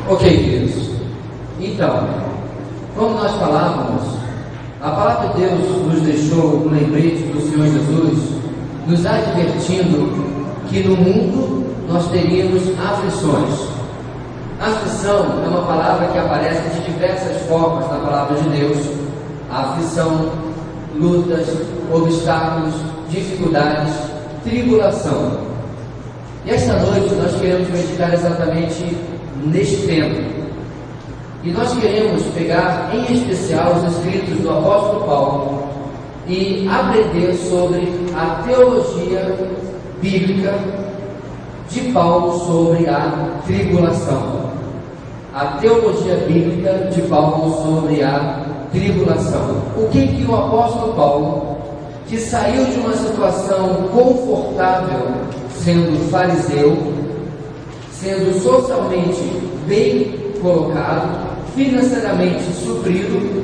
Ok, queridos. Então, como nós falávamos, a palavra de Deus nos deixou um lembrete do Senhor Jesus, nos advertindo que no mundo nós teríamos aflições. Aflição é uma palavra que aparece de diversas formas na palavra de Deus. Aflição, lutas, obstáculos, dificuldades, tribulação. E esta noite nós queremos meditar exatamente neste tema. E nós queremos pegar em especial os escritos do apóstolo Paulo e aprender sobre a teologia bíblica de Paulo sobre a tribulação. A teologia bíblica de Paulo sobre a tribulação. O que o apóstolo Paulo, que saiu de uma situação confortável, sendo fariseu, sendo socialmente bem colocado, financeiramente suprido,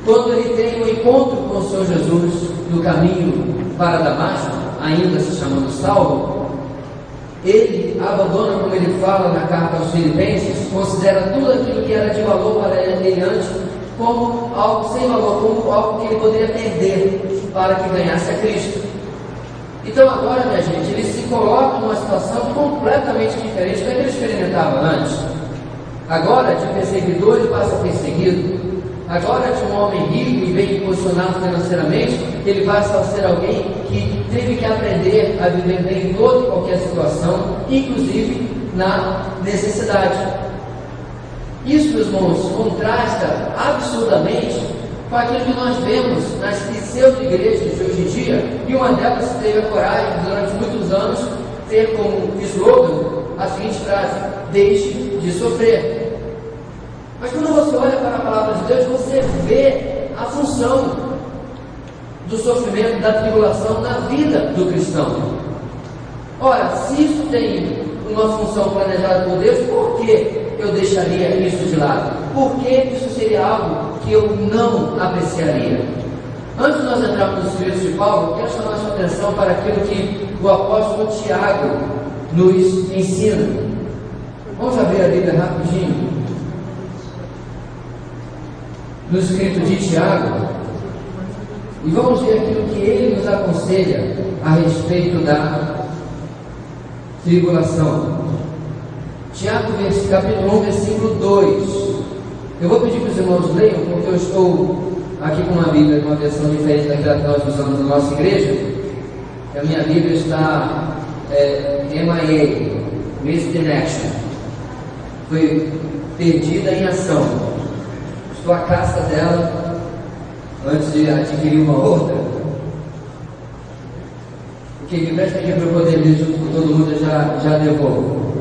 quando ele tem um encontro com o Senhor Jesus no caminho para Damasco, ainda se chamando Saulo, ele abandona, como ele fala na carta aos Filipenses, considera tudo aquilo que era de valor para ele antes como algo sem valor, como algo que ele poderia perder para que ganhasse a Cristo. Então agora, minha gente, ele se coloca numa situação completamente diferente da que ele experimentava antes. Agora, de perseguidor, ele passa a perseguido. Agora, de um homem rico e bem posicionado financeiramente, ele passa a ser alguém que teve que aprender a viver bem em toda e qualquer situação, inclusive na necessidade. Isso, meus irmãos, contrasta absurdamente com aquilo que nós vemos nas pseudo-igrejas de hoje em dia, e uma delas teve a coragem, durante muitos anos, ter como slogan a seguinte frase: deixe de sofrer. Mas quando você olha para a palavra de Deus, você vê a função do sofrimento, da tribulação na vida do cristão. Ora, se isso tem uma função planejada por Deus, por que eu deixaria isso de lado? Por que isso seria algo que eu não apreciaria? Antes de nós entrarmos nos escritos de Paulo, quero chamar a sua atenção para aquilo que o apóstolo Tiago nos ensina. Vamos abrir a Bíblia rapidinho. No escrito de Tiago, e vamos ver aquilo que ele nos aconselha a respeito da tribulação. Tiago, capítulo 1, versículo 2. Eu vou pedir que os irmãos leiam, porque eu estou aqui com uma Bíblia, uma versão diferente daquela que nós usamos na nossa igreja. A minha Bíblia está MIA, Missed in Action. Foi perdida em ação. Estou à caça dela antes de adquirir uma outra. O que me presta aqui para eu poder ler junto com todo mundo, eu já devolvo.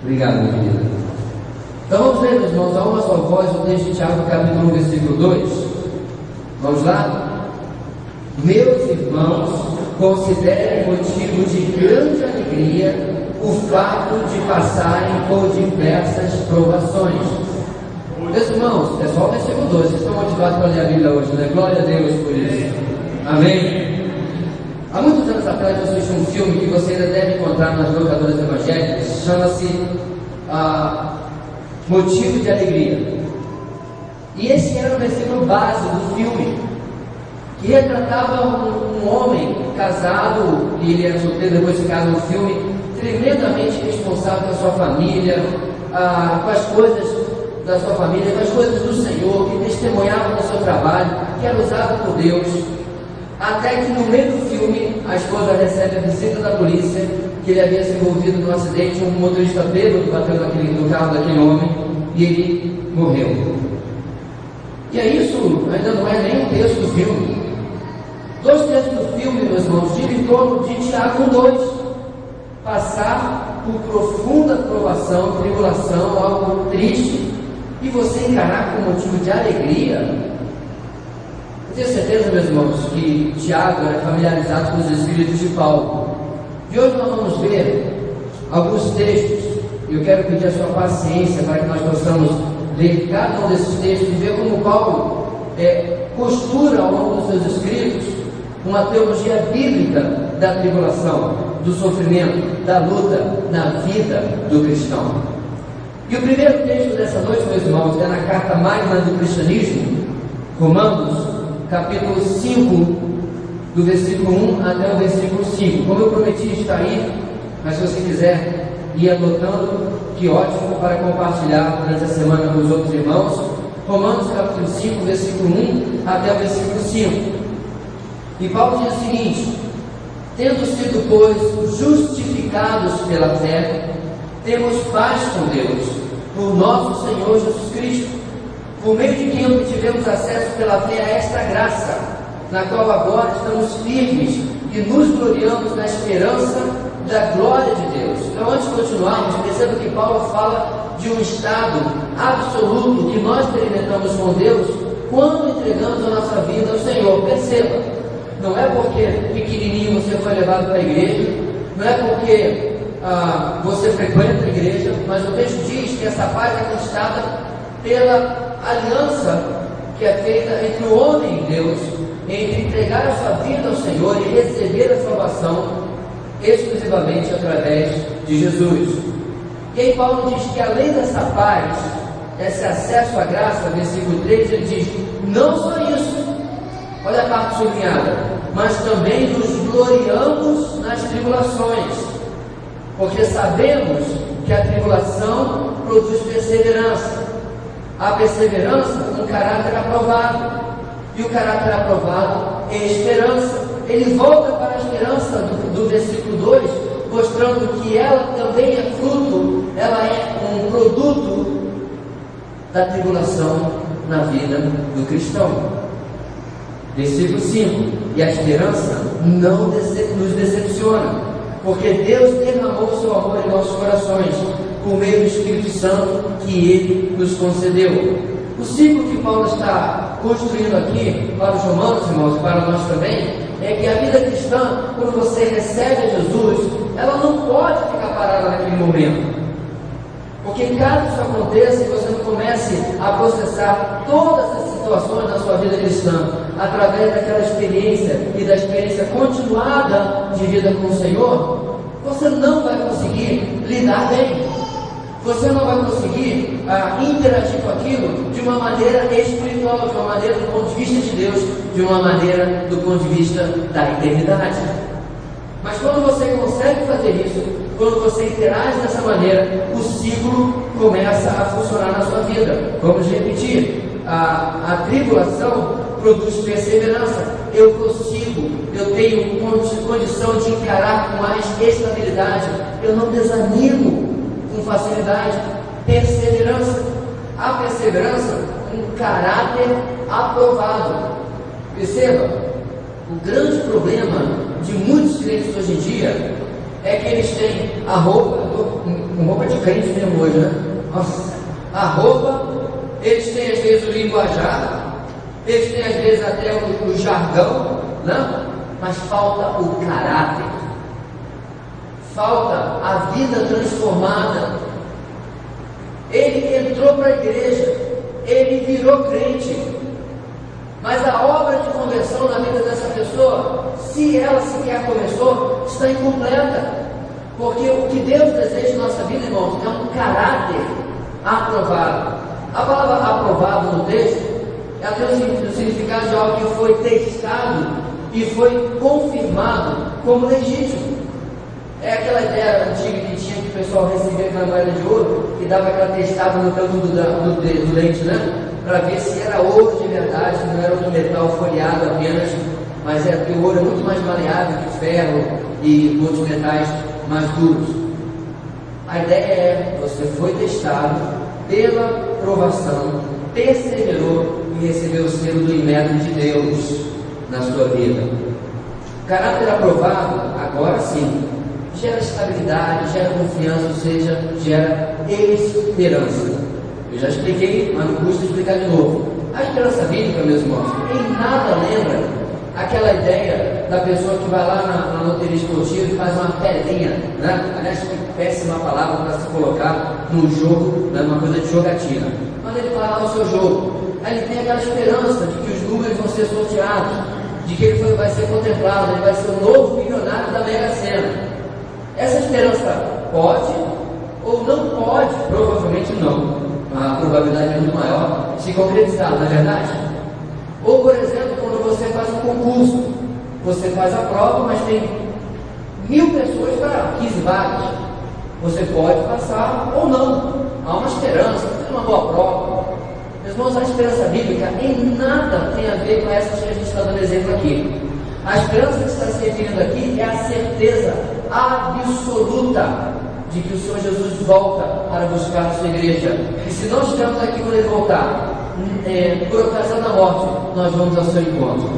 Obrigado, minha querida. Então vamos ler, meus irmãos, a uma só voz o texto de Tiago, capítulo 1, versículo 2. Vamos lá? Meus irmãos, considerem motivo de grande alegria o fato de passarem por diversas provações. Meus irmãos, é só o versículo 2, vocês estão motivados para ler a Bíblia hoje, né? Glória a Deus por isso. Amém? Há muitos anos atrás eu assisti um filme que você ainda deve encontrar nas locadoras evangélicas, chama-se Motivo de Alegria. E esse era o versículo base do filme, que retratava um homem casado, e ele era solteiro, depois se casa no filme, tremendamente responsável com a sua família, com as coisas da sua família, com as coisas do Senhor, que testemunhava no seu trabalho, que era usado por Deus, até que no meio do filme a esposa recebe a visita da polícia, que ele havia se envolvido num acidente, um motorista bêbado bateu no carro daquele homem, e ele morreu. E é isso, ainda não é nem um terço do filme. 2 terços do filme, meus irmãos, gira em torno de Tiago 2. Passar por profunda provação, tribulação, algo triste, e você encarar como motivo de alegria. Eu tenho certeza, meus irmãos, que Tiago era familiarizado com os escritos de Paulo. E hoje nós vamos ver alguns textos, e eu quero pedir a sua paciência para que nós possamos ler cada um desses textos e ver como Paulo costura ao longo dos seus escritos uma teologia bíblica da tribulação, do sofrimento, da luta na vida do cristão. E o primeiro texto dessa noite, meus irmãos, é na carta magna do cristianismo, Romanos, capítulo 5, do versículo 1 até o versículo 5. Como eu prometi, está aí, mas se você quiser ir anotando, que ótimo, para compartilhar durante a semana com os outros irmãos. Romanos capítulo 5, versículo 1 até o versículo 5. E Paulo diz o seguinte: tendo sido, pois, justificados pela fé, temos paz com Deus, por nosso Senhor Jesus Cristo, por meio de quem obtivemos acesso pela fé a esta graça, na qual agora estamos firmes e nos gloriamos na esperança da glória de Deus. Então, antes de continuarmos, perceba que Paulo fala de um estado absoluto que nós experimentamos com Deus quando entregamos a nossa vida ao Senhor. Perceba, não é porque pequenininho você foi levado para a igreja, não é porque você frequenta a igreja, mas o texto diz que essa paz é conquistada pela aliança que é feita entre o homem e Deus, entre entregar a sua vida ao Senhor e receber a salvação exclusivamente através de Jesus. E aí Paulo diz que além dessa paz, esse acesso à graça, versículo 3, ele diz: não só isso, olha a parte sublinhada, mas também nos gloriamos nas tribulações, porque sabemos que a tribulação produz perseverança, a perseverança um caráter aprovado, e o caráter aprovado é esperança. Ele volta para a esperança do versículo 2, mostrando que ela também é fruto, ela é um produto da tribulação na vida do cristão. Versículo 5: e a esperança não nos decepciona, porque Deus derramou o seu amor em nossos corações, por meio do Espírito Santo que Ele nos concedeu. O ciclo que Paulo está construindo aqui para os romanos, irmãos, e para nós também, é que a vida cristã, quando você recebe a Jesus, ela não pode ficar parada naquele momento. Porque caso isso aconteça e você não comece a processar todas as situações da sua vida cristã, através daquela experiência e da experiência continuada de vida com o Senhor, você não vai conseguir lidar bem. Você não vai conseguir interagir com aquilo de uma maneira espiritual, de uma maneira do ponto de vista de Deus, de uma maneira do ponto de vista da eternidade. Mas quando você consegue fazer isso, quando você interage dessa maneira, o ciclo começa a funcionar na sua vida. Vamos repetir: a tribulação produz perseverança. Eu prossigo, eu tenho condição de encarar com mais estabilidade, eu não desanimo com facilidade. Perseverança. A perseverança, um caráter aprovado. Perceba, o grande problema de muitos crentes hoje em dia é que eles têm a roupa, com roupa de crente mesmo hoje, né? Nossa, a roupa, eles têm às vezes o linguajar, eles têm às vezes até o jargão, né? Mas falta o caráter, falta a vida transformada. Ele entrou para a igreja, ele virou crente, mas a obra de conversão na vida dessa pessoa, se ela sequer começou, está incompleta. Porque o que Deus deseja na nossa vida, irmãos, é um caráter aprovado. A palavra aprovado no texto, ela tem o significado de algo que foi testado e foi confirmado como legítimo. É aquela ideia antiga que tinha, que o pessoal recebia aquela moeda de ouro e dava aquela testada no canto do dente, né? Para ver se era ouro de verdade, não era um metal folheado apenas, mas é porque o ouro é muito mais maleável que ferro e outros metais mais duros. A ideia é: você foi testado pela provação, perseverou e recebeu o selo do inédito de Deus na sua vida. Caráter aprovado, agora sim, gera estabilidade, gera confiança, ou seja, gera esperança. Eu já expliquei, mas não custa explicar de novo. A esperança bíblica, meus irmãos, em nada lembra aquela ideia da pessoa que vai lá na loteria esportiva e faz uma pedrinha, né? Aliás, que péssima palavra para se colocar num jogo, né? Uma coisa de jogatina. Mas ele vai lá no seu jogo, aí ele tem aquela esperança de que os números vão ser sorteados, de que ele vai ser contemplado, ele vai ser o novo milionário da Mega Sena. Essa esperança pode ou não pode, provavelmente não, a probabilidade é muito maior, se concretizar, não é verdade? Ou, por exemplo, quando você faz um concurso, você faz a prova, mas tem 1000 pessoas para 15 vagas. Você pode passar ou não. Há uma esperança, tem uma boa prova. Meus irmãos, a esperança bíblica em nada tem a ver com essa que a gente está dando exemplo aqui. A esperança que está se referindo aqui é a certeza absoluta de que o Senhor Jesus volta para buscar a sua igreja. E se não estivermos aqui quando Ele voltar, por ocasião da morte, nós vamos ao seu encontro.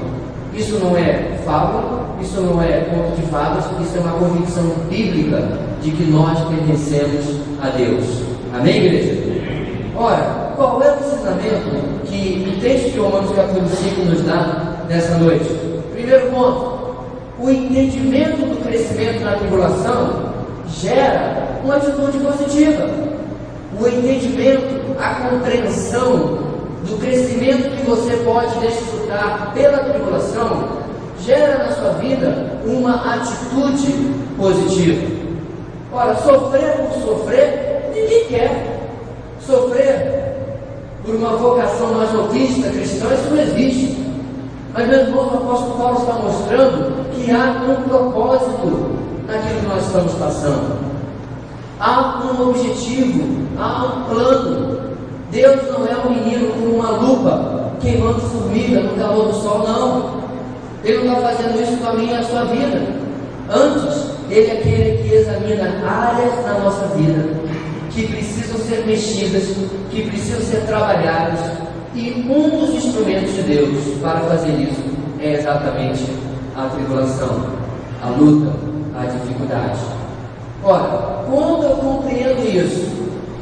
Isso não é fábula, isso não é conto de fadas, isso é uma convicção bíblica de que nós pertencemos a Deus. Amém, igreja? Ora, qual é o ensinamento que o texto de Romanos capítulo 5 nos dá nessa noite? Primeiro ponto, o entendimento do crescimento na tribulação gera uma atitude positiva. O entendimento, a compreensão do crescimento que você pode desfrutar pela tribulação gera na sua vida uma atitude positiva. Ora, sofrer por sofrer, ninguém quer. Sofrer por uma vocação masoquista cristã, isso não existe. Mas, meus irmãos, o apóstolo Paulo está mostrando que há um propósito naquilo que nós estamos passando. Há um objetivo, há um plano. Deus não é um menino com uma lupa queimando formiga no calor do sol, não. Ele não está fazendo isso com a minha e a sua vida. Antes, Ele é aquele que examina áreas da nossa vida que precisam ser mexidas, que precisam ser trabalhadas. E um dos instrumentos de Deus para fazer isso é exatamente a tribulação, a luta, a dificuldade. Ora, quando eu compreendo isso,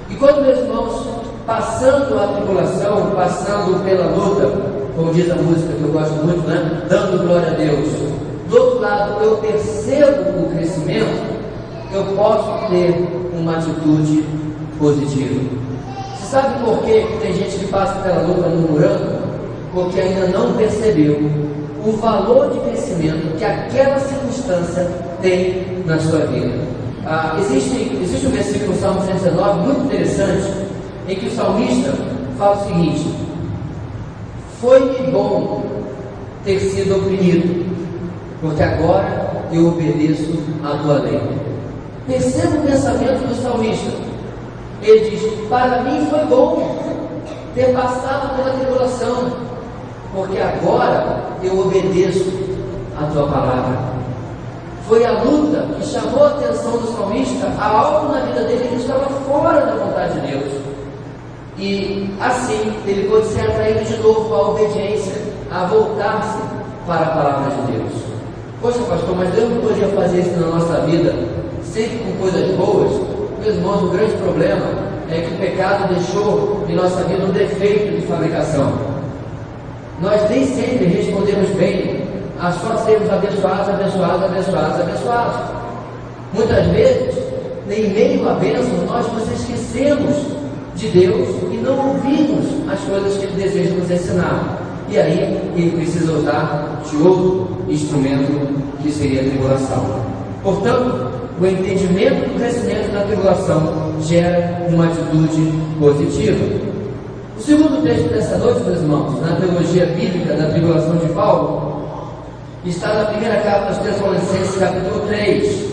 e quando, meus irmãos, passando a tribulação, passando pela luta, como diz a música que eu gosto muito, né? Dando glória a Deus, do outro lado eu percebo o crescimento, eu posso ter uma atitude positiva. Você sabe por que tem gente que passa pela luta murmurando? Porque ainda não percebeu o valor de crescimento que aquela circunstância tem na sua vida. Existe um versículo no Salmo 119 muito interessante, em que o salmista fala o seguinte: foi-me bom ter sido oprimido, porque agora eu obedeço à tua lei. Perceba o pensamento do salmista. Ele diz: para mim foi bom ter passado pela tribulação, porque agora eu obedeço à tua palavra. Foi a luta que chamou a atenção do salmista a algo na vida dele que estava fora da vontade de Deus. E assim ele pôde ser atraído de novo à obediência, a voltar-se para a palavra de Deus. Poxa, pastor, mas Deus não podia fazer isso na nossa vida sempre com coisas boas? Meus irmãos, o grande problema é que o pecado deixou em nossa vida um defeito de fabricação. Nós nem sempre respondemos bem a só sermos abençoados. Muitas vezes, em meio à bênção, nós nos esquecemos de Deus e não ouvimos as coisas que Ele deseja nos ensinar. E aí, Ele precisa usar de outro instrumento, que seria a tribulação. Portanto, o entendimento do crescimento da tribulação gera uma atitude positiva. O segundo texto dessa noite, meus irmãos, na teologia bíblica da tribulação de Paulo, está na primeira carta aos Tessalonicenses, capítulo 3.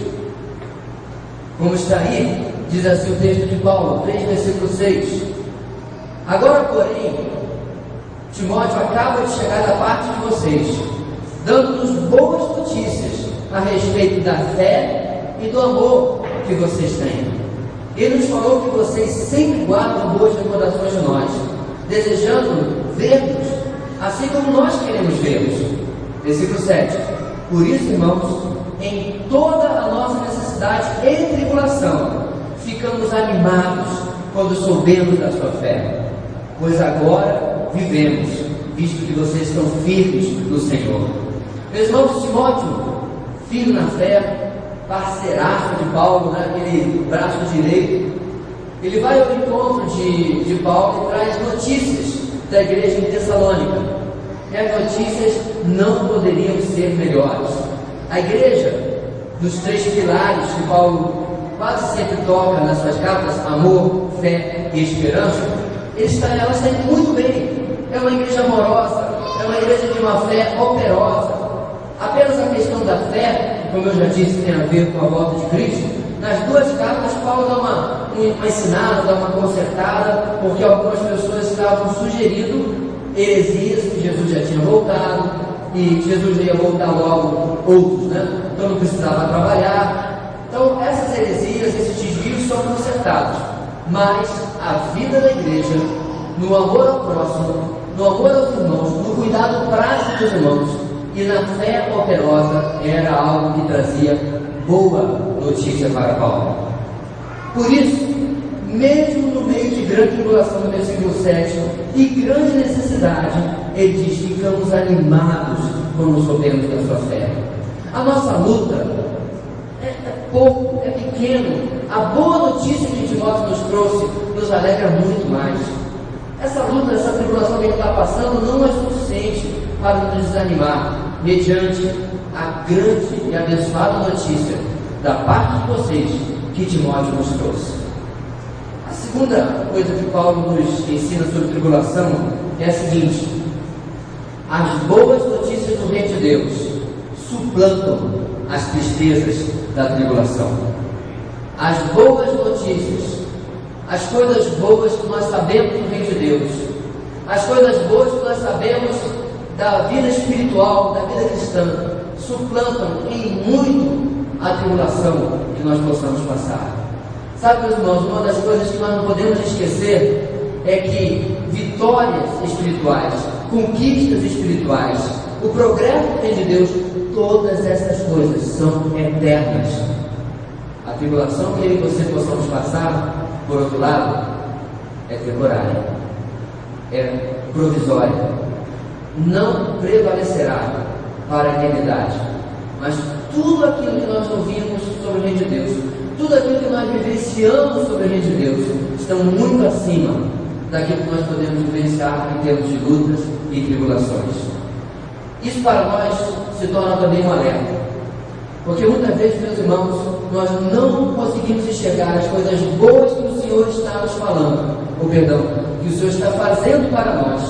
Como está aí, diz assim o texto de Paulo, 3, versículo 6. Agora, porém, Timóteo acaba de chegar da parte de vocês, dando-nos boas notícias a respeito da fé e do amor que vocês têm. Ele nos falou que vocês sempre guardam boas recordações de nós, desejando ver-nos, assim como nós queremos vê-los. Versículo 7. Por isso, irmãos, em toda a nossa necessidade e tribulação, ficamos animados quando soubemos da sua fé, pois agora vivemos, visto que vocês estão firmes no Senhor. Meus irmãos, Timóteo, firme na fé, parceiraço de Paulo, naquele braço direito, ele vai ao encontro de Paulo e traz notícias da igreja em Tessalônica. E as notícias não poderiam ser melhores. A igreja dos 3 pilares que Paulo quase sempre toca nas suas cartas: amor, fé e esperança. Ela está indo muito bem. É uma igreja amorosa, é uma igreja de uma fé operosa. Apenas a questão da fé, como eu já disse, tem a ver com a volta de Cristo. Nas 2 cartas, Paulo dá uma ensinada, dá uma consertada, porque algumas pessoas estavam sugerindo heresias, que Jesus já tinha voltado, e Jesus ia voltar logo, outros, né? Então não precisava trabalhar. Então essas heresias, esses desvios são consertados. Mas a vida da igreja, no amor ao próximo, no amor aos irmãos, no cuidado prático dos irmãos e na fé operosa, era algo que trazia boa notícia para Paulo. Por isso, mesmo no meio de grande tribulação, no versículo 7, e grande necessidade, ele diz: ficamos animados quando soubemos da sua fé. A nossa luta é pouco, é pequeno. A boa notícia que Timóteo nos trouxe nos alegra muito mais. Essa luta, essa tribulação que ele está passando não é suficiente para nos desanimar, mediante a grande e abençoada notícia da parte de vocês que Timóteo nos trouxe. A segunda coisa que Paulo nos ensina sobre tribulação é a seguinte: as boas notícias do Reino de Deus suplantam as tristezas da tribulação. As boas notícias, as coisas boas que nós sabemos do Reino de Deus, as coisas boas que nós sabemos da vida espiritual, da vida cristã, suplantam em muito a tribulação que nós possamos passar. Sabe, meus irmãos, uma das coisas que nós não podemos esquecer é que vitórias espirituais, conquistas espirituais, o progresso do Reino de Deus, todas essas coisas são eternas. A tribulação que eu e você possamos passar, por outro lado, é temporária, é provisória, não prevalecerá para a eternidade. Mas tudo aquilo que nós ouvimos sobre o Reino de Deus, tudo aquilo que nós vivenciamos sobre o Reino de Deus, estão muito acima daquilo que nós podemos vivenciar em termos de lutas e tribulações. Isso para nós se torna também um alerta, porque muitas vezes, meus irmãos, nós não conseguimos enxergar as coisas boas que o Senhor está nos falando, que o Senhor está fazendo para nós,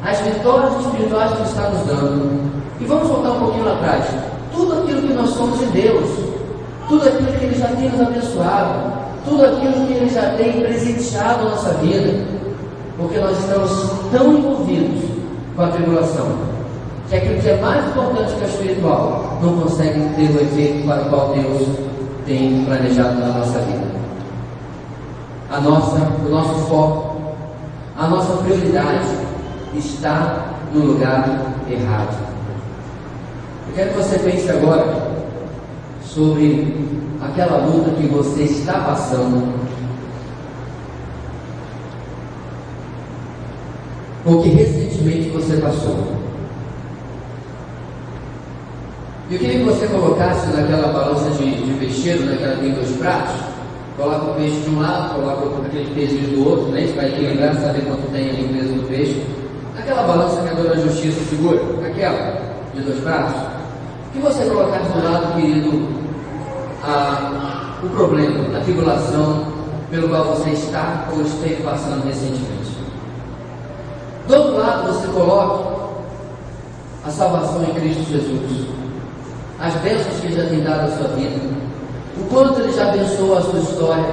as vitórias espirituais que Ele está nos dando. E vamos voltar um pouquinho lá atrás. Tudo aquilo que nós somos de Deus, tudo aquilo que Ele já tem nos abençoado, tudo aquilo que Ele já tem presenteado na nossa vida, porque nós estamos tão envolvidos com a tribulação, que aquilo que é mais importante que o espiritual não consegue ter o efeito para o qual Deus tem planejado na nossa vida. O nosso foco, a nossa prioridade está no lugar errado. Eu quero que você pense agora sobre aquela luta que você está passando, ou que recentemente você passou. Eu queria que você colocasse naquela balança de peixeiro, naquela que tem 2 pratos, coloca o peixe de um lado, coloca aquele peso do outro, né? Isso vai equilibrar, saber quanto tem ali o peso do peixe. Aquela balança que a dona Justiça segura, aquela de 2 pratos, que você colocasse do lado, querido, o problema, a tribulação pelo qual você está ou esteve passando recentemente. Do outro lado, você coloca a salvação em Cristo Jesus, as bênçãos que Ele já tem dado à sua vida, o quanto Ele já abençoou a sua história,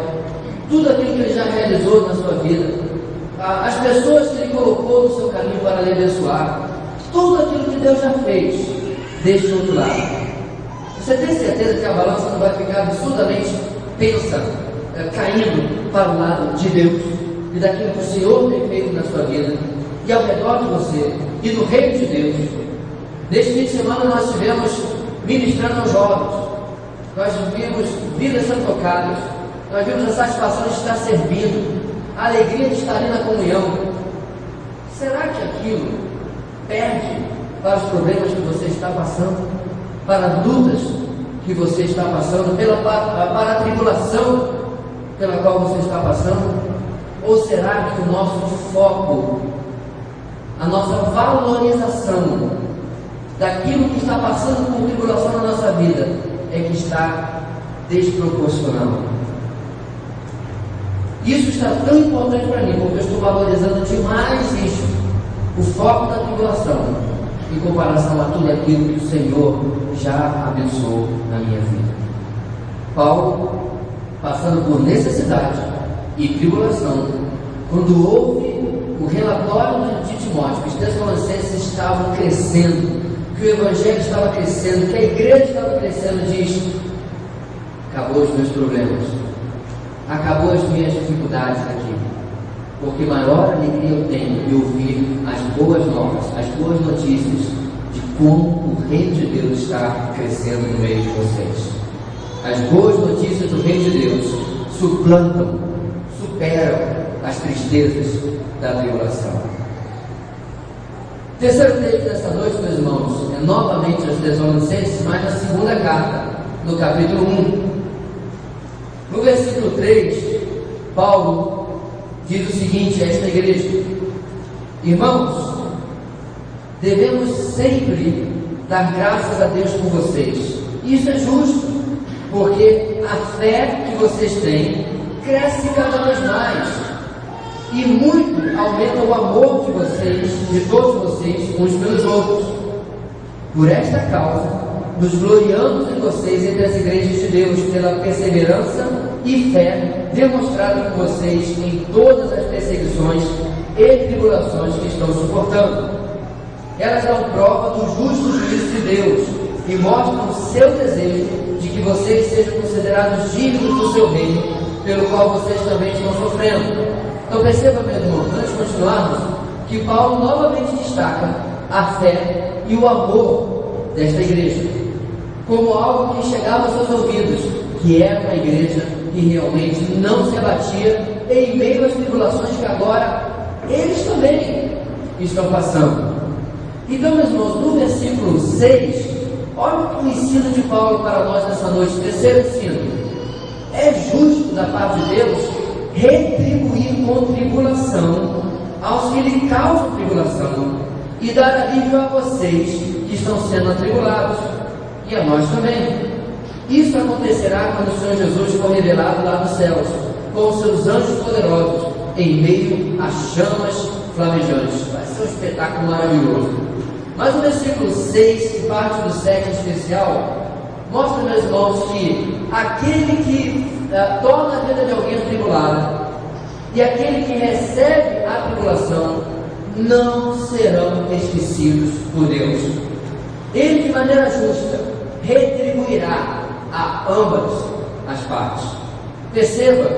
tudo aquilo que Ele já realizou na sua vida, as pessoas que Ele colocou no seu caminho para lhe abençoar, tudo aquilo que Deus já fez. Deixe do outro lado. Você tem certeza que a balança não vai ficar absurdamente tensa, caindo para o lado de Deus e daquilo que o Senhor tem feito na sua vida e ao redor de você e no reino de Deus? Neste fim de semana nós estivemos ministrando aos jovens, nós vimos vidas sendo tocadas, nós vimos a satisfação de estar servindo, a alegria de estar ali na comunhão. Será que aquilo perde para os problemas que você está passando, para as lutas que você está passando, para a tribulação pela qual você está passando? Ou será que o nosso foco, a nossa valorização daquilo que está passando por tribulação na nossa vida, é que está desproporcional. Isso está tão importante para mim, porque eu estou valorizando demais isso, o foco da tribulação, em comparação a tudo aquilo que o Senhor já abençoou na minha vida. Paulo, passando por necessidade e tribulação, quando houve o relatório de Timóteo, que os Tessalonicenses estavam crescendo, que o Evangelho estava crescendo, que a igreja estava crescendo, diz: acabou os meus problemas, acabou as minhas dificuldades aqui, porque maior alegria eu tenho de ouvir as boas novas, as boas notícias de como o reino de Deus está crescendo no meio de vocês. As boas notícias do reino de Deus suplantam, superam as tristezas da tribulação. O terceiro texto dessa noite, meus irmãos, é novamente aos Tessalonicenses, mas na segunda carta, no capítulo 1. No versículo 3, Paulo diz o seguinte a esta igreja: irmãos, devemos sempre dar graças a Deus por vocês. Isso é justo, porque a fé que vocês têm cresce cada vez mais, e muito aumenta o amor de vocês, de todos vocês, uns pelos outros. Por esta causa, nos gloriamos em vocês entre as igrejas de Deus, pela perseverança e fé demonstrada por vocês em todas as perseguições e tribulações que estão suportando. Elas dão prova do justo juízo de Deus e mostram o seu desejo de que vocês sejam considerados dignos do seu reino, pelo qual vocês também estão sofrendo. Então perceba, meu irmão, antes de continuarmos, que Paulo novamente destaca a fé e o amor desta igreja como algo que chegava aos seus ouvidos, que era uma igreja que realmente não se abatia em meio às tribulações que agora eles também estão passando. Então, meus irmãos, no versículo 6, olha o ensino de Paulo para nós nessa noite. Terceiro ensino: é justo da parte de Deus retribuir com tribulação aos que lhe causam tribulação e dar alívio a vocês que estão sendo atribulados, e a nós também. Isso acontecerá quando o Senhor Jesus for revelado lá nos céus, com os seus anjos poderosos, em meio a chamas flamejantes. Vai ser um espetáculo maravilhoso. Mas o versículo 6, que parte do 7 em especial, mostra, meus irmãos, que aquele que torna a vida de alguém atribulada e aquele que recebe a tribulação não serão esquecidos por Deus. Ele, de maneira justa, retribuirá a ambas as partes. Perceba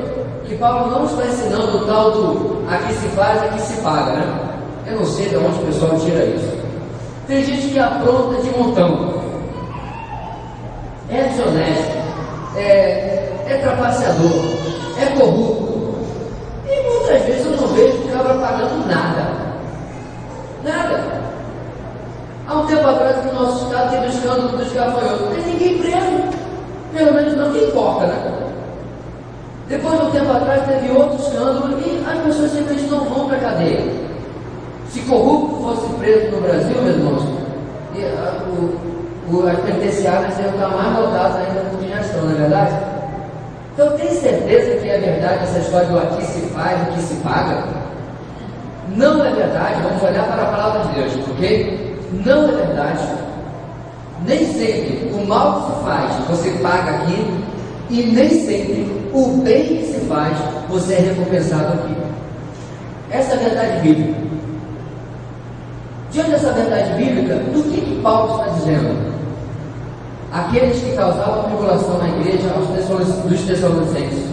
que Paulo não está ensinando o tal do aqui se faz, aqui se paga, né? Eu não sei de onde o pessoal tira isso. Tem gente que apronta de montão, é desonesto, é trapaceador, é corrupto, e muitas vezes eu não vejo o cabra pagando nada. Há um tempo atrás, no nosso estado, teve o escândalo dos gafanhotos. Não tem ninguém preso, pelo menos não que importa, né? Depois de um tempo atrás, teve outro escândalo e as pessoas simplesmente não vão para a cadeia. Se corrupto fosse preso no Brasil, meus irmãos, as penitenciárias iam estar mais lotadas ainda do que já estão, não é verdade? Então, tem certeza que é verdade essa história do aqui se faz, aqui se paga? Não é verdade. Vamos olhar para a palavra de Deus, ok? Não é verdade. Nem sempre o mal que se faz você paga aqui, e nem sempre o bem que se faz você é recompensado aqui. Essa é a verdade bíblica. Diante dessa verdade bíblica, do que Paulo está dizendo? Aqueles que causavam tribulação na igreja dos Tessalonicenses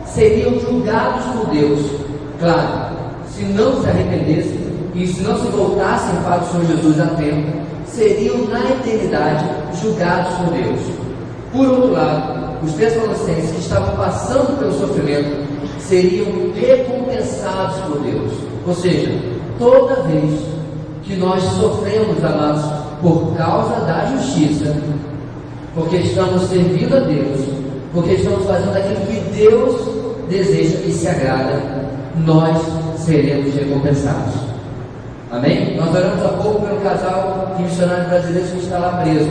seriam julgados por Deus, claro, se não se arrependessem e se não se voltassem para o Senhor Jesus a tempo, seriam na eternidade julgados por Deus. Por outro lado, os Tessalonicenses que estavam passando pelo sofrimento seriam recompensados por Deus. Ou seja, toda vez que nós sofremos, amados, por causa da justiça, porque estamos servindo a Deus, porque estamos fazendo aquilo que Deus deseja e se agrada, nós seremos recompensados. Amém? Nós oramos há pouco pelo casal de missionários brasileiros que está lá preso.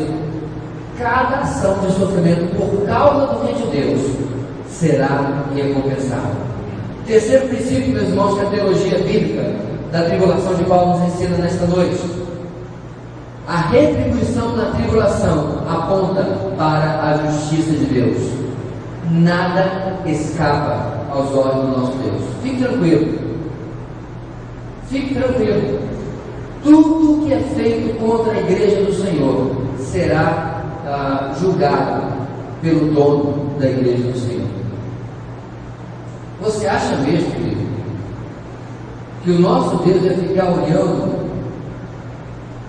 cada ação de sofrimento por causa do reino de Deus será recompensada. Terceiro princípio, meus irmãos, que a teologia bíblica da tribulação de Paulo nos ensina nesta noite: a retribuição na tribulação aponta para a justiça de Deus. Nada escapa aos olhos do nosso Deus. Fique tranquilo. Fique tranquilo. Tudo que é feito contra a igreja do Senhor será julgado pelo dono da igreja do Senhor. Você acha mesmo, querido, que o nosso Deus vai ficar olhando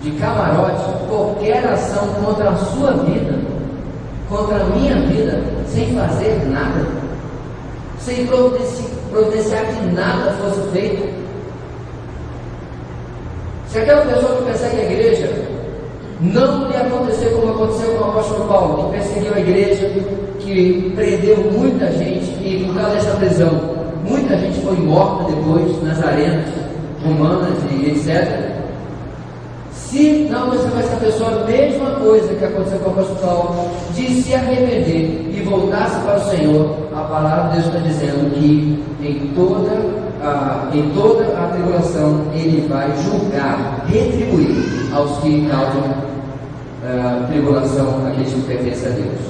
de camarote qualquer ação contra a sua vida, contra a minha vida, sem fazer nada, sem providenciar que nada fosse feito? Se aquela pessoa que persegue a igreja não lhe acontecer como aconteceu com o apóstolo Paulo, que perseguiu a igreja, que prendeu muita gente, e por causa dessa prisão, muita gente foi morta depois nas arenas romanas e etc. Se não acontecer com essa pessoa a mesma coisa que aconteceu com o apóstolo Paulo, de se arrepender e voltar-se para o Senhor, a palavra de Deus está dizendo que em toda a tribulação Ele vai julgar, retribuir aos que causam tribulação, aqueles que pertencem a Deus.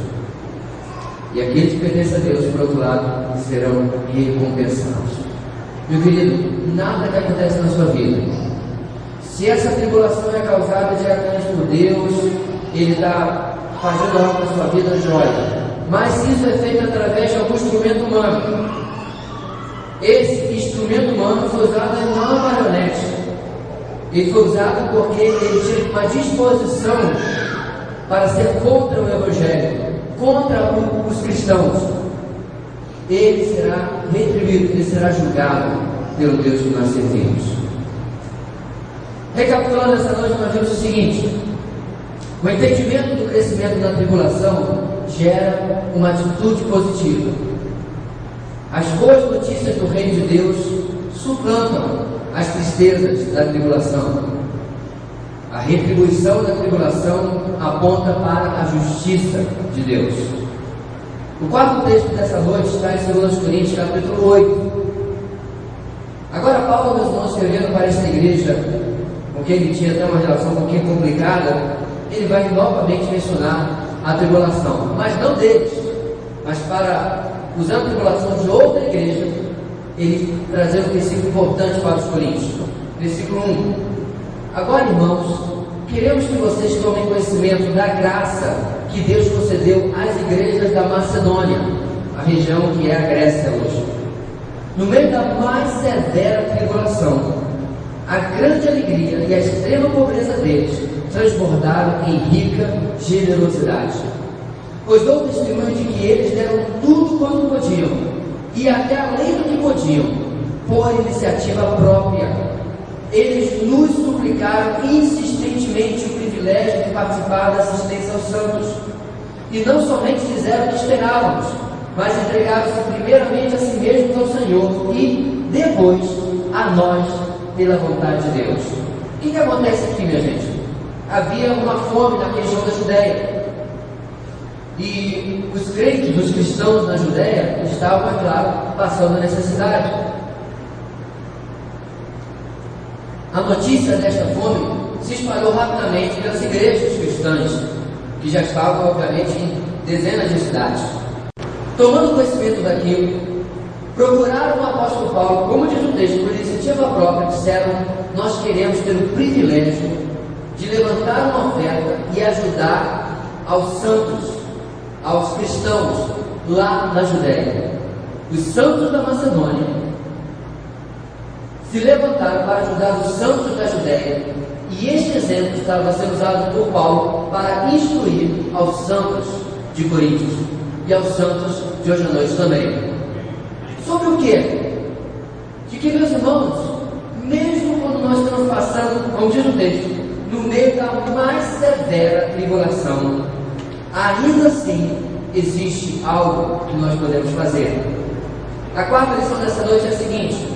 E aqueles que pertencem a Deus, por outro lado, serão recompensados. Meu querido, nada que acontece na sua vida, se essa tribulação é causada diretamente por Deus, Ele está fazendo algo na sua vida, joia. Mas se isso é feito através de algum instrumento humano, esse instrumento humano foi usado em uma marionete. Ele foi usado porque ele tinha uma disposição para ser contra o Evangelho, contra os cristãos. Ele será retribuído, ele será julgado pelo Deus que nós servimos. Recapitulando essa noite, nós vemos o seguinte: o entendimento do crescimento da tribulação gera uma atitude positiva. As boas notícias do reino de Deus suplantam as tristezas da tribulação. A retribuição da tribulação aponta para a justiça de Deus. O quarto texto dessa noite está em 2 Coríntios, capítulo 8. Agora Paulo, meus irmãos, escrevendo para esta igreja, com quem ele tinha até uma relação um pouquinho complicada, ele vai novamente mencionar a tribulação, mas não deles, mas para, usando a tribulação de outra igreja, ele trazer um princípio importante para os coríntios. Versículo 1: agora, irmãos, queremos que vocês tomem conhecimento da graça que Deus concedeu às igrejas da Macedônia, a região que é a Grécia hoje. No meio da mais severa tribulação, a grande alegria e a extrema pobreza deles transbordaram em rica generosidade. Pois dou testemunho de que eles deram tudo quanto podiam, e até além do que podiam, por iniciativa própria. Eles nos suplicaram insistentemente o privilégio de participar da assistência aos santos, e não somente fizeram o que esperávamos, mas entregaram-se primeiramente a si mesmos ao Senhor e depois a nós pela vontade de Deus. O que acontece aqui, minha gente? Havia uma fome na região da Judéia, e os crentes, os cristãos na Judéia, estavam, é claro, passando necessidade. A notícia desta fome se espalhou rapidamente pelas igrejas cristãs, que já estavam, obviamente, em dezenas de cidades. Tomando conhecimento daquilo, procuraram o apóstolo Paulo, como diz o texto, por iniciativa própria, disseram: nós queremos ter o privilégio de levantar uma oferta e ajudar aos santos, aos cristãos lá na Judéia. Os santos da Macedônia se levantaram para ajudar os santos da Judéia, e este exemplo estava sendo usado por Paulo para instruir aos santos de Coríntios e aos santos de hoje à noite também. Sobre o quê? De que, meus irmãos, mesmo quando nós estamos passando, como diz o texto, no meio da mais severa tribulação, ainda assim existe algo que nós podemos fazer. A quarta lição dessa noite é a seguinte: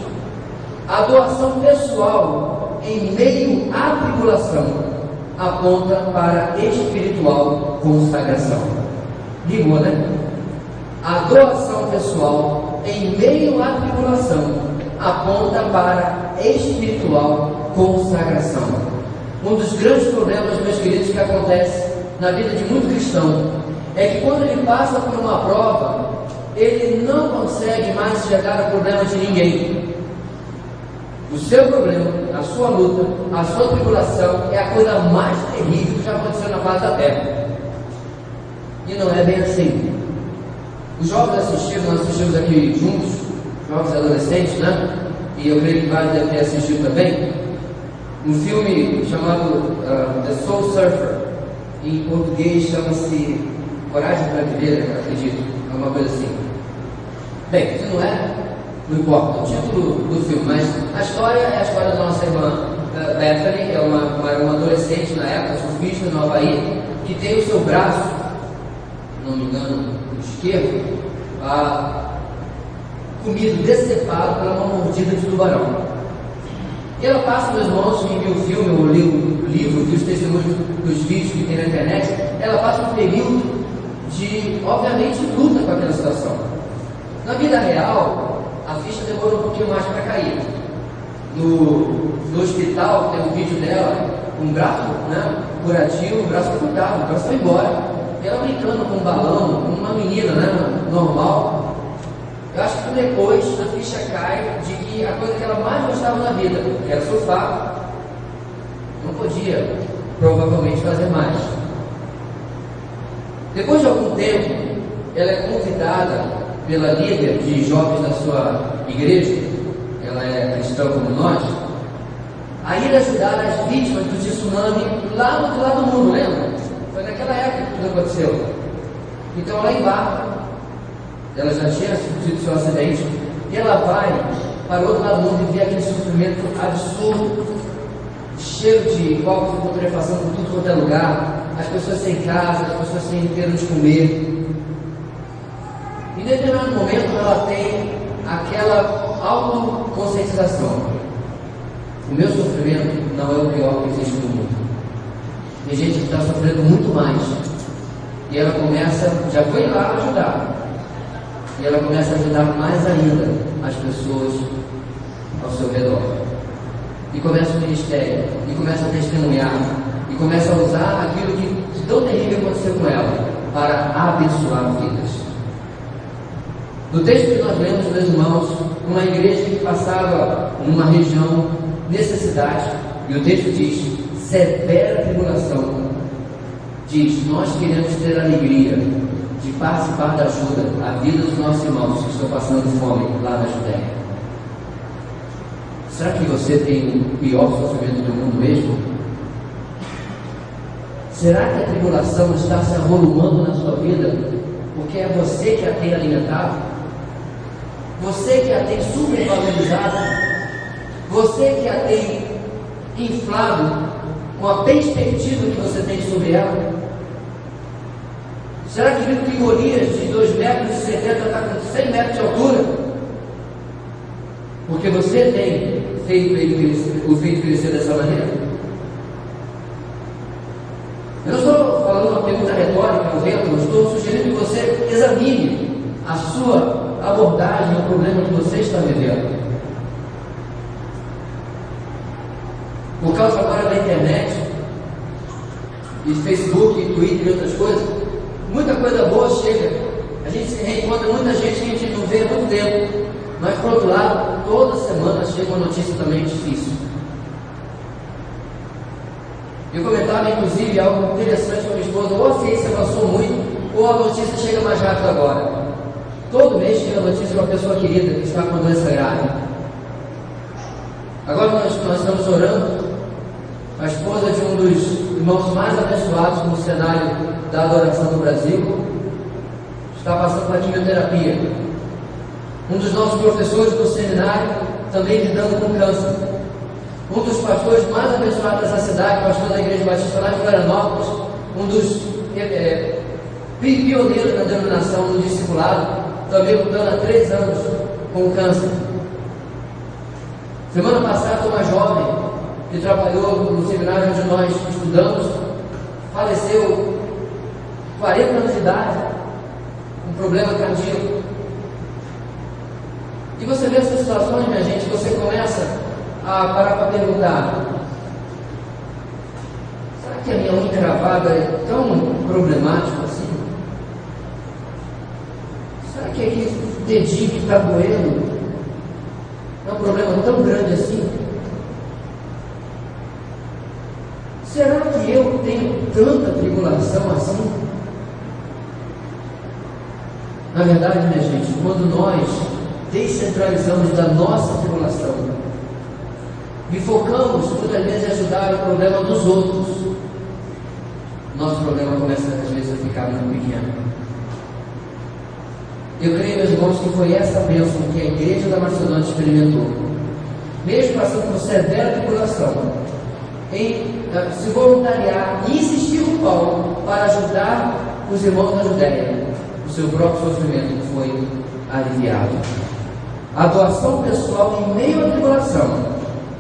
a doação pessoal em meio à tribulação aponta para espiritual consagração. Ligou, né? A doação pessoal em meio à tribulação aponta para espiritual consagração. Um dos grandes problemas, meus queridos, que acontece na vida de muito cristão é que quando ele passa por uma prova, ele não consegue mais enxergar o problema de ninguém. O seu problema, a sua luta, a sua tribulação é a coisa mais terrível que já aconteceu na face da terra. E não é bem assim. Os jovens assistiram, nós assistimos aqui juntos, jovens adolescentes, né? E eu creio que vários devem ter assistido também, um filme chamado The Soul Surfer. Em português chama-se Coragem Brasileira, acredito, é uma coisa assim. Bem, se não é, não importa o título do filme, mas a história é a história da nossa irmã Bethany, é uma adolescente na época, surfista no Havaí, que tem o seu braço, não me engano, esquerdo, comido, decepado por uma mordida de tubarão. E ela passa, meus irmãos, quem viu o filme, ou leu o livro, viu os testemunhos dos vídeos que tem na internet, ela passa um período de, obviamente, luta com aquela situação. Na vida real, a ficha demorou um pouquinho mais para cair. No hospital, tem um vídeo dela, um braço, né, curativo, um braço amputado, o braço foi embora. E ela brincando com um balão, com uma menina, né, normal. Eu acho que depois a ficha cai de que a coisa que ela mais gostava na vida, que era surfar, não podia provavelmente fazer mais. Depois de algum tempo, ela é convidada pela líder de jovens da sua igreja, ela é cristã como nós, a ir ajudar as vítimas do tsunami lá do outro lado do mundo, lembra? Foi naquela época que tudo aconteceu. Então ela embarca, ela já tinha tido seu acidente, e ela vai para o outro lado do mundo e vê aquele sofrimento absurdo, cheiro de copos de putrefação por tudo quanto é lugar, as pessoas sem casa, as pessoas sem ter onde comer. E em determinado momento ela tem aquela autoconscientização: o meu sofrimento não é o pior que existe no mundo. Tem gente que está sofrendo muito mais. E ela começa, já foi lá ajudar, e ela começa a ajudar mais ainda as pessoas ao seu redor. E começa o ministério, e começa a testemunhar, e começa a usar aquilo que de tão terrível aconteceu com ela para abençoar vidas. No texto que nós lemos, meus irmãos, uma igreja que passava numa região necessidade, e o texto diz: severa tribulação, diz: nós queremos ter a alegria de participar da ajuda à vida dos nossos irmãos que estão passando fome lá na Judéia. Será que você tem o pior sofrimento do mundo mesmo? Será que a tribulação está se arrolando na sua vida porque é você que a tem alimentado? Você que a tem supervalorizado? Você que a tem inflado com a perspectiva que você tem sobre ela? Será que viu que Golias de 2,70 metros está com 100 metros de altura? Porque você tem o feito crescer dessa maneira? Eu não estou falando uma pergunta retórica ao vento, eu estou sugerindo que você examine a sua abordagem ao problema que você está vivendo. Por causa agora da internet, e Facebook, e Twitter e outras coisas, muita coisa boa chega. A gente se reencontra muita gente que a gente não vê há muito tempo. Mas, por outro lado, toda semana chega uma notícia também difícil. Eu comentava, inclusive, algo interessante com a minha esposa: ou a ciência avançou muito, ou a notícia chega mais rápido agora. Todo mês chega a notícia de uma pessoa querida que está com doença grave. Agora nós estamos orando. A esposa de um dos irmãos mais abençoados no cenário da adoração do Brasil está passando por quimioterapia. Um dos nossos professores do seminário também lidando com câncer. Um dos pastores mais abençoados dessa cidade, pastor da Igreja Batista lá em Florianópolis, um dos pioneiros na denominação do discipulado, também lutando há 3 anos com câncer. Semana passada, uma jovem que trabalhou no seminário onde nós estudamos, faleceu 40 anos de idade, com problema cardíaco. E você vê essas situações, minha gente, você começa a parar para perguntar: será que a minha unha encravada é tão problemática assim? Será que aquele dedinho que está doendo é um problema tão grande assim? Será que eu tenho tanta tribulação assim? Na verdade, minha gente, quando nós descentralizamos da nossa tribulação e focamos muitas vezes em ajudar o problema dos outros, nosso problema começa às vezes a ficar muito pequeno. Eu creio, meus irmãos, que foi essa bênção que a igreja da Macedônia experimentou, mesmo passando por severa tribulação, em se voluntariar e insistir com Paulo para ajudar os irmãos da Judéia. O seu próprio sofrimento foi aliviado. A doação pessoal em meio à tribulação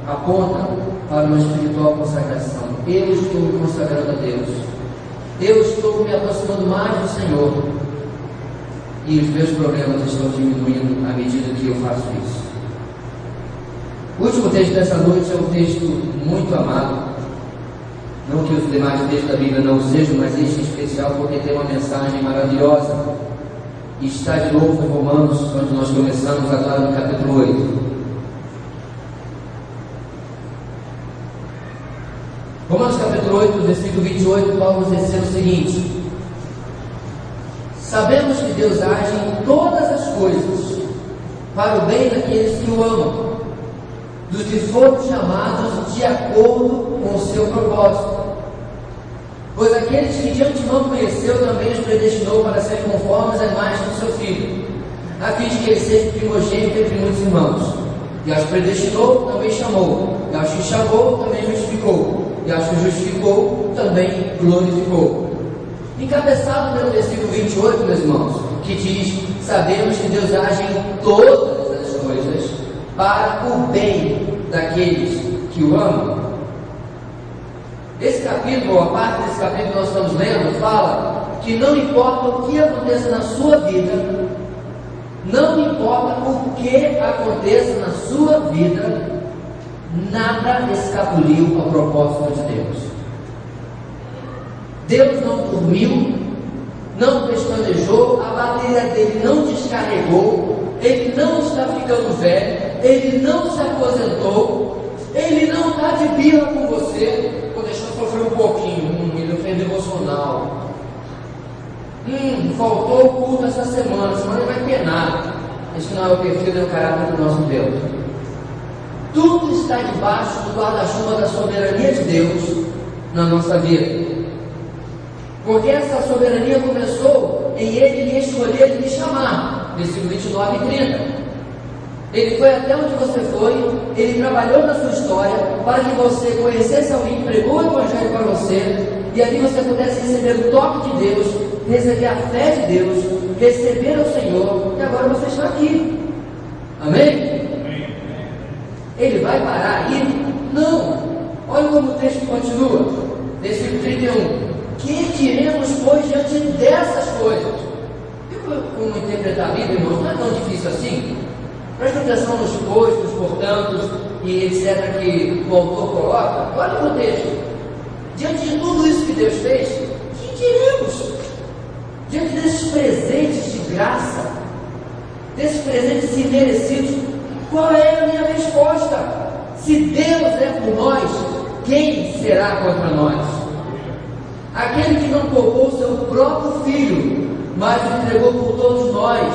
aponta para uma espiritual consagração. Eu estou me consagrando a Deus, eu estou me aproximando mais do Senhor, e os meus problemas estão diminuindo à medida que eu faço isso. O último texto dessa noite é um texto muito amado. Não que os demais textos da Bíblia não sejam, mas este em especial porque tem uma mensagem maravilhosa. E está de novo em Romanos, onde nós começamos agora no capítulo 8. Romanos capítulo 8, versículo 28, Paulo nos ensina o seguinte: sabemos que Deus age em todas as coisas para o bem daqueles que o amam, dos que foram chamados de acordo com o seu propósito. Pois aqueles que de antemão conheceu também os predestinou para serem conformes à imagem do seu Filho, a fim de que ele seja primogênito entre muitos irmãos. E aos que predestinou, também chamou. E aos que chamou, também justificou. E aos que justificou, também glorificou. Encabeçado pelo versículo 28, meus irmãos, que diz: sabemos que Deus age em todas as coisas para o bem daqueles que o amam. Esse capítulo, a parte desse capítulo que nós estamos lendo, fala que não importa o que aconteça na sua vida, não importa o que aconteça na sua vida, nada escapuliu ao propósito de Deus. Deus não dormiu, não pestanejou, a bateria dele não descarregou, ele não está ficando velho, ele não se aposentou, ele não está de birra com você. Deixa eu sofrer um pouquinho, ele fez devocional. Faltou o culto essa semana ele vai penar. Esse não é o perfil do caráter do nosso Deus. Tudo está debaixo do guarda-chuva da soberania de Deus na nossa vida. Porque essa soberania começou em Ele lhe escolher e lhe chamar. Versículo 29 e 30. Ele foi até onde você foi, Ele trabalhou na sua história para que você conhecesse alguém que pregou o Evangelho para você, e ali você pudesse receber o toque de Deus, receber a fé de Deus, receber o Senhor, e agora você está aqui. Amém? Ele vai parar aí? Não. Olha como o texto continua. Versículo 31. Que diremos, pois, diante dessas coisas? Eu, como interpretar a Bíblia, irmãos, não é tão difícil assim. Preste atenção nos pois, nos portantos e etc. que o autor coloca. Olha o texto. Diante de tudo isso que Deus fez, que diremos? Diante desses presentes de graça, desses presentes imerecidos, qual é a minha resposta? Se Deus é por nós, quem será contra nós? Aquele que não poupou seu próprio Filho, mas o entregou por todos nós,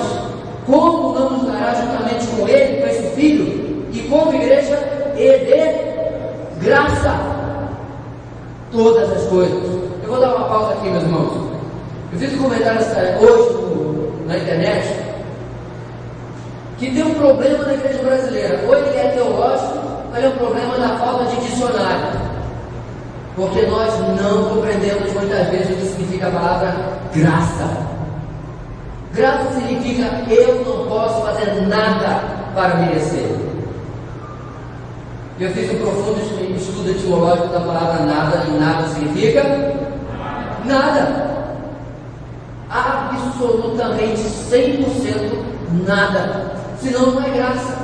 como não nos dará juntamente com Ele, com esse Filho, e como igreja, e de graça, todas as coisas? Eu vou dar uma pausa aqui, meus irmãos. Eu fiz um comentário hoje na internet, que tem um problema na igreja brasileira. Ou ele é teológico, ou ele é um problema da falta de dicionário. Porque nós não compreendemos muitas vezes o que significa a palavra graça. Graça significa eu não posso fazer nada para merecer. Eu fiz um profundo estudo etimológico da palavra nada, e nada significa nada. Absolutamente 100% nada. Senão não é graça.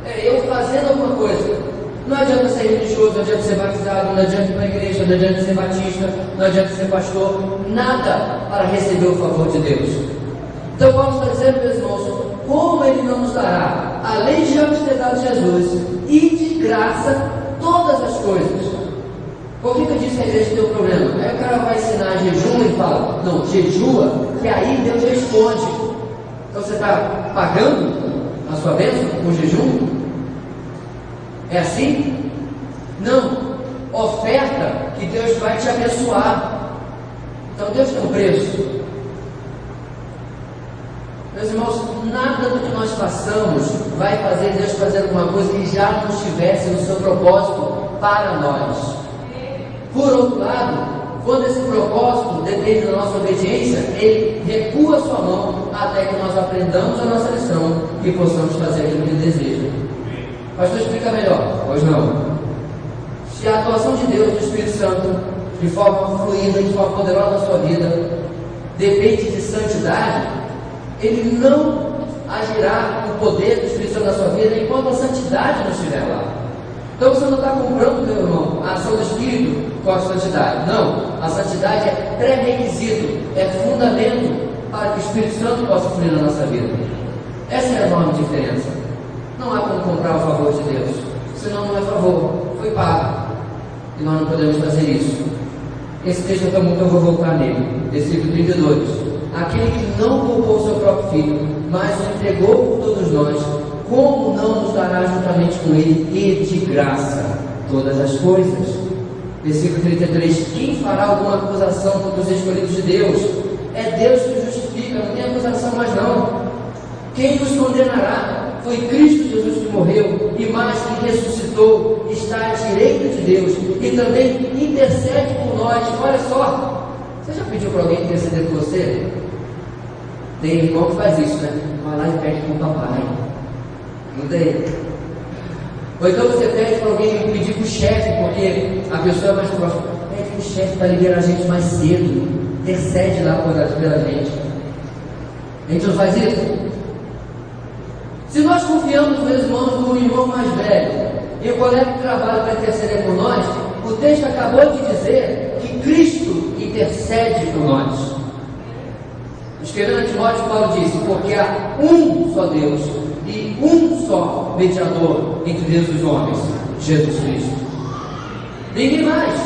É eu fazendo alguma coisa. Não adianta ser religioso, não adianta ser batizado, não adianta ir para a igreja, não adianta ser batista, não adianta ser pastor. Nada para receber o favor de Deus. Então Paulo está dizendo, meus irmãos, como Ele não nos dará, além de já nos ter dado Jesus, e de graça todas as coisas. Por que eu disse que a igreja tem um problema? Aí o cara vai ensinar jejum e fala, não, jejua, que aí Deus responde. Então você está pagando a sua bênção com jejum? É assim? Não. Oferta que Deus vai te abençoar. Então Deus tem um preço. Meus irmãos, nada do que nós façamos vai fazer Deus fazer alguma coisa que já não estivesse no seu propósito para nós. Por outro lado, quando esse propósito depende da nossa obediência, Ele recua a sua mão até que nós aprendamos a nossa lição e possamos fazer aquilo que Ele deseja. Pastor, explica melhor. Pois não. Se a atuação de Deus, do Espírito Santo, de forma fluida, de forma poderosa na sua vida, depende de santidade, Ele não agirá o poder do Espírito Santo na sua vida enquanto a santidade não estiver lá. Então você não está comprando, meu irmão, a ação do Espírito com a santidade. Não, a santidade é pré-requisito, é fundamento para que o Espírito Santo possa fluir na nossa vida. Essa é a enorme diferença. Não há como comprar o favor de Deus, senão não é favor, foi pago. E nós não podemos fazer isso. Esse texto é tão bom que eu vou voltar nele. Versículo 32. Aquele que não poupou o seu próprio filho, mas o entregou por todos nós, como não nos dará juntamente com ele e de graça todas as coisas? Versículo 33. Quem fará alguma acusação contra os escolhidos de Deus? É Deus que os justifica, não tem acusação mais não. Quem nos condenará? Foi Cristo Jesus que morreu e mais que ressuscitou, está à direita de Deus e também intercede por nós. Olha só, você já pediu para alguém interceder por você? Tem irmão que faz isso, né? Vai lá e pede para o papai. Não tem? Ou então você pede para alguém pedir para o chefe, porque a pessoa é mais próxima. Pede para o chefe para liberar a gente mais cedo. Intercede lá pela gente. A gente não faz isso? Se nós confiamos, meus irmãos, no irmão mais velho e o colega de trabalho para interceder por nós, o texto acabou de dizer que Cristo intercede por nós. Escrevendo a Timóteo, Paulo disse, porque há um só Deus e um só mediador entre Deus e os homens, Jesus Cristo. Ninguém mais.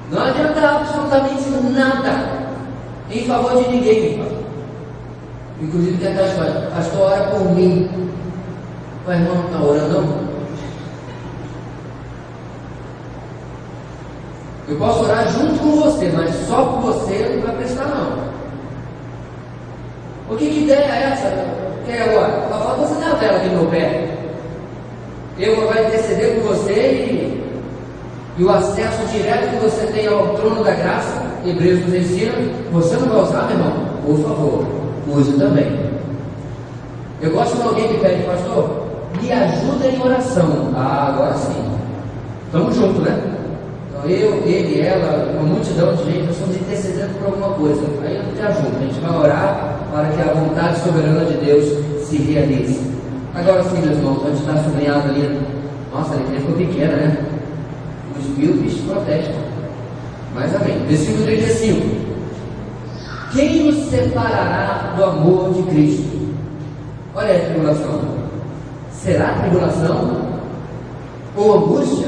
Não adianta absolutamente nada em favor de ninguém, irmão. Inclusive tem aquela história, pastor, ora por mim. O irmão não está orando não? Eu posso orar junto com você, mas só por você não vai prestar não. O que ideia é essa? Que é agora? Só falta você dar a vela aqui no meu pé. Eu vou interceder por você e o acesso direto que você tem ao trono da graça, Hebreus nos ensina, você não vai usar, meu irmão? Por favor, use também. Eu gosto quando alguém me pede, pastor, me ajuda em oração. Ah, agora sim. Estamos juntos, né? Então eu, ele, ela, uma multidão de gente, nós estamos intercedendo por alguma coisa. Aí eu te ajudo, a gente vai orar para que a vontade soberana de Deus se realize. Agora sim, meus irmãos, onde está sublinhado ali, nossa, a letra ficou pequena, né? Os míopes protestam. Mas amém. Versículo 35. Quem nos separará do amor de Cristo? Olha aí a tribulação. Será tribulação? Ou angústia?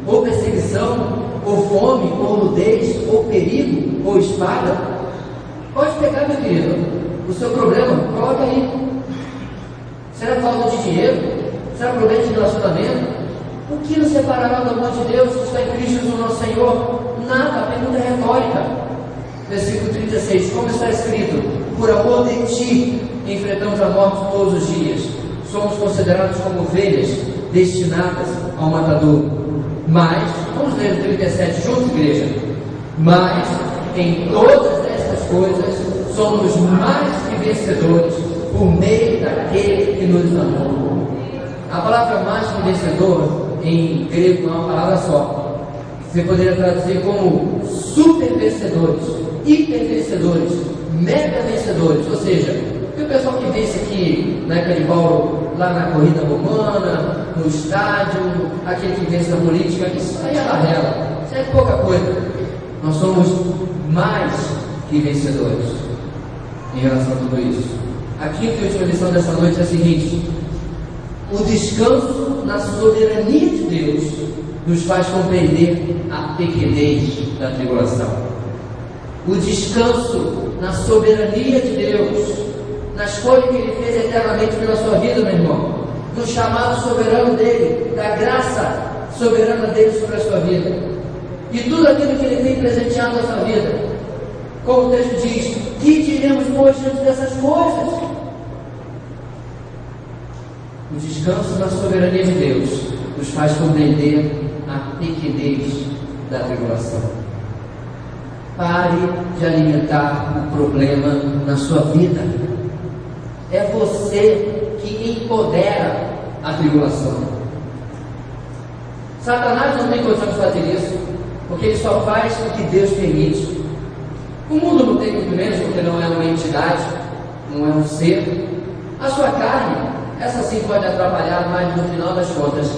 Ou perseguição? Ou fome? Ou nudez? Ou perigo? Ou espada? Pode pegar, meu querido, o seu problema, coloca aí. Será falta de dinheiro? Será problema de relacionamento? O que nos separará do amor de Deus que está em Cristo Jesus nosso Senhor? Nada, a pergunta é retórica. Versículo 36, como está escrito, por amor de ti enfrentamos a morte todos os dias, somos considerados como ovelhas destinadas ao matador. Mas, vamos ler o 37 juntos, igreja. Mas em todas estas coisas somos mais que vencedores por meio daquele que nos amou. A palavra mais que vencedor em grego é uma palavra só. Você poderia traduzir como super vencedores, hiper vencedores, mega vencedores. Ou seja, o pessoal que vence aqui na época de Paulo, lá na corrida romana, no estádio, aquele que vence na política, isso aí é barrela, isso é pouca coisa. Nós somos mais que vencedores em relação a tudo isso. A quinta e última lição dessa noite é a seguinte: o descanso na soberania de Deus nos faz compreender a pequenez da tribulação. O descanso na soberania de Deus, na escolha que Ele fez eternamente pela sua vida, meu irmão, no chamado soberano dEle, da graça soberana dEle sobre a sua vida, e tudo aquilo que Ele tem presenteado na sua vida. Como o texto diz, que diremos, pois, diante dessas coisas? O descanso na soberania de Deus nos faz compreender a pequenez da tribulação. Pare de alimentar o problema na sua vida. É você que empodera a tribulação. Satanás não tem condição de fazer isso, porque ele só faz o que Deus permite. O mundo não tem muito menos, porque não é uma entidade, não é um ser. A sua carne, essa sim pode atrapalhar, mas no final das contas,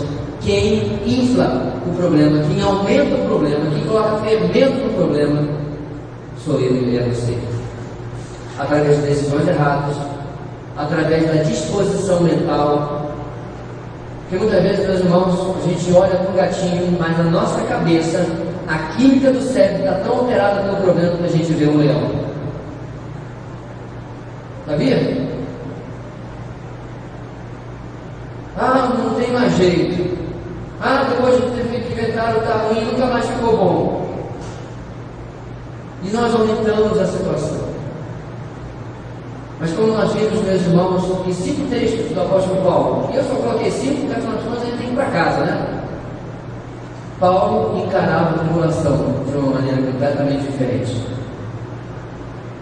quem infla o problema, quem aumenta o problema, quem coloca fermento no problema, sou eu e é você. Através de decisões erradas, através da disposição mental. Porque muitas vezes, meus irmãos, a gente olha para o gatinho, mas na nossa cabeça, a química do cérebro está tão alterada pelo problema que a gente vê um leão. Sabia? Ah, não tem mais jeito. Ah, depois de ter feito inventário está ruim, nunca mais ficou bom. E nós aumentamos a situação. Mas como nós vimos, meus irmãos, em 5 textos do apóstolo Paulo, e eu só coloquei 5 porque afinal de contas a gente tem que ir para casa, né? Paulo encarava a tribulação de uma maneira completamente diferente.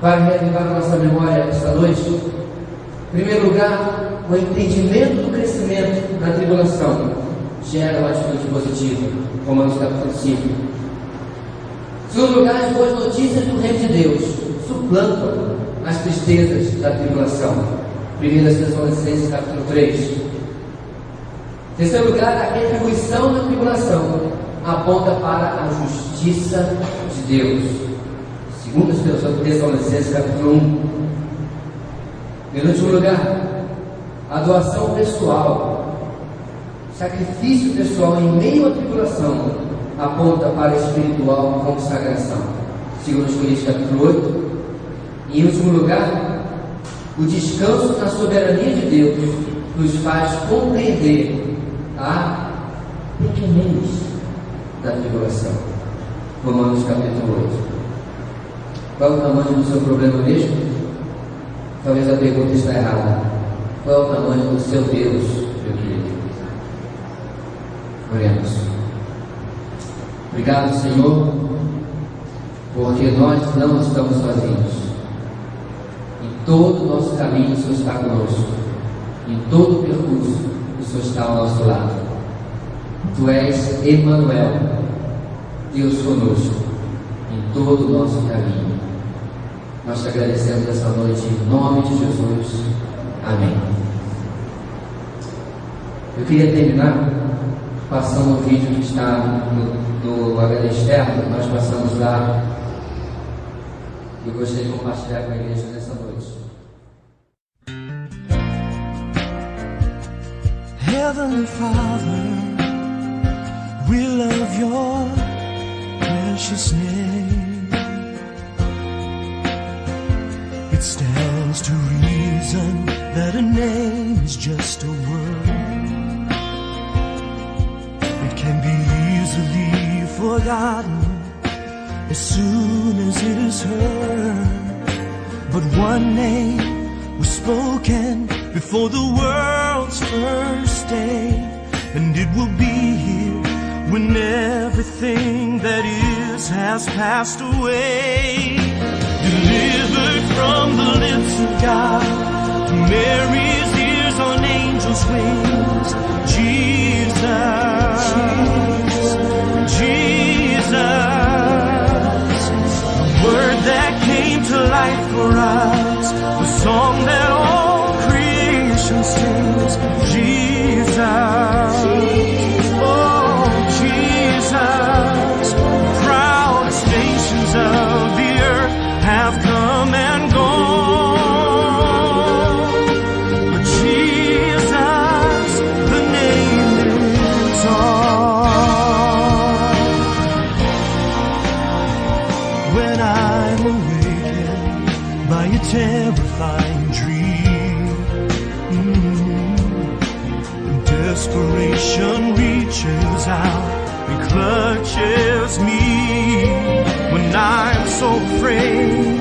Para reavivar a nossa memória esta noite, em primeiro lugar, o entendimento do crescimento na tribulação gera uma atitude positiva, Romanos capítulo 5. Em segundo lugar, as boas notícias do reino de Deus suplantam as tristezas da tribulação, 1 Tessalonicenses capítulo 3. Em terceiro lugar, a retribuição da tribulação aponta para a justiça de Deus, 2 Tessalonicenses capítulo 1. Em último lugar, a doação pessoal, sacrifício pessoal em meio à tribulação, aponta para a espiritual consagração, 2 Coríntios capítulo 8. E em último lugar, o descanso na soberania de Deus nos faz compreender a pequenez da tribulação, Romanos capítulo 8. Qual é o tamanho do seu problema mesmo? Talvez a pergunta está errada. Qual é o tamanho do seu Deus, meu querido? Oremos. Obrigado, Senhor, porque nós não estamos sozinhos. Em todo o nosso caminho, o Senhor está conosco. Em todo o percurso, o Senhor está ao nosso lado. Tu és Emmanuel, Deus conosco, em todo o nosso caminho. Nós te agradecemos essa noite em nome de Jesus. Amém. Eu queria terminar passando um vídeo que está no HD externo. Nós passamos lá. Eu gostaria de compartilhar com a igreja nessa noite. Heavenly Father, we love your precious name. It stands to reason that a name is just a word. It can be easily forgotten as soon as it is heard. But one name was spoken before the world's first day, and it will be here when everything that is has passed away. Delivered from the lips of God, to Mary's ears on angels' wings, touches me when I'm so afraid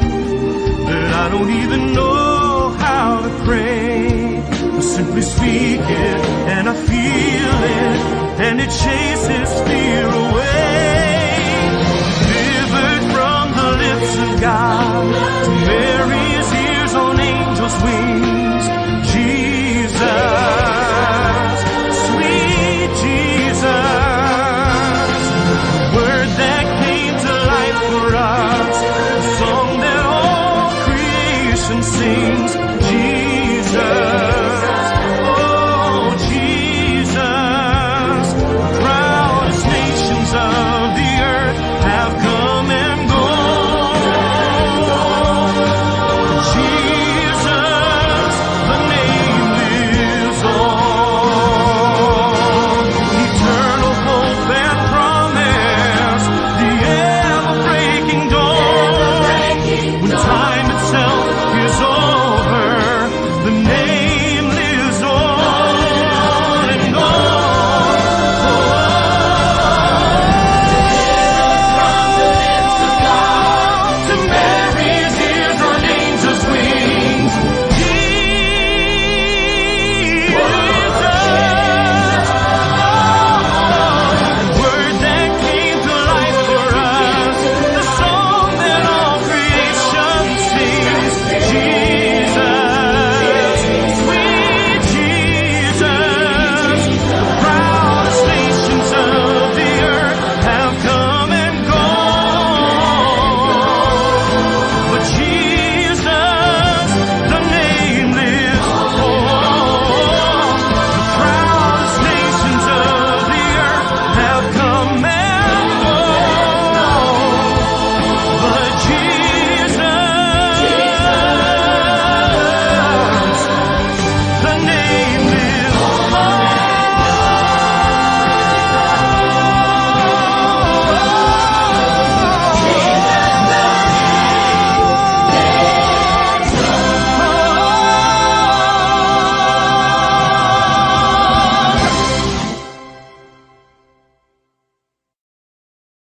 that I don't even know how to pray. Simply speak it and I feel it, and it chases fear